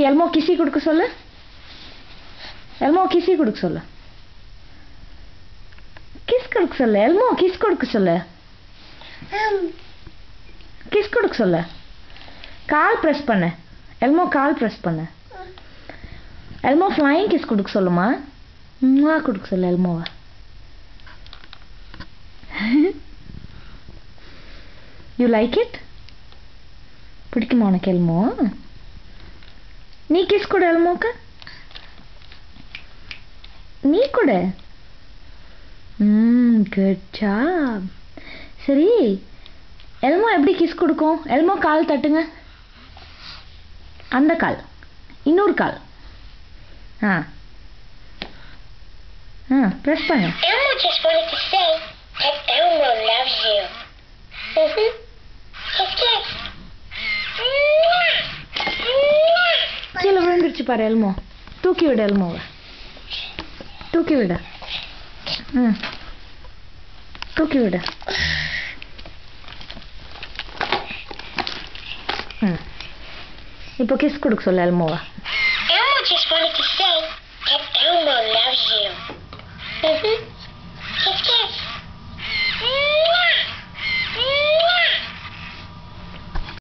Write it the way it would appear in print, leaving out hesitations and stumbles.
எல்மோ கிசி கொடுக்க சொல்லு. எல்மோ கிசி கொடுக்க சொல்லு. கிஸ் கொடுக்க சொல்லு. எல்மோ கிஸ் கொடுக்க சொல்லு. கிஸ் கொடுக்க சொல்லு. கால் பிரஸ் பண்ணு. எல்மோ கால் பிரஸ் பண்ணு. எல்மோ ஃப்ளைங் கிஸ் கொடுக்க சொல்லுமா. கொடுக்க சொல்லு எல்மோவை. You like it? பிடிக்குமா உனக்கு எல்மோ? நீ கிஸ் கொடு எல்மோக்கு. நீ கொடு. Good job. சரி, எல்மோ எப்படி கிஸ் கொடுக்கும்? எல்மோ கால் தட்டுங்க. அந்த கால், இன்னொரு கால். பிரஸ் பண்ணு. Elmo just wanted to say that Elmo loves you. Kiss, kiss. கீழே விழுந்துருச்சு பாரு எல்மோ. தூக்கி விடு எல்மோவை. தூக்கி விடு. தூக்கி விடு. இப்போ கிஸ் கொடுக்க சொல்ல எல்மோவை. Elmo just wanted to say that Elmo loves you.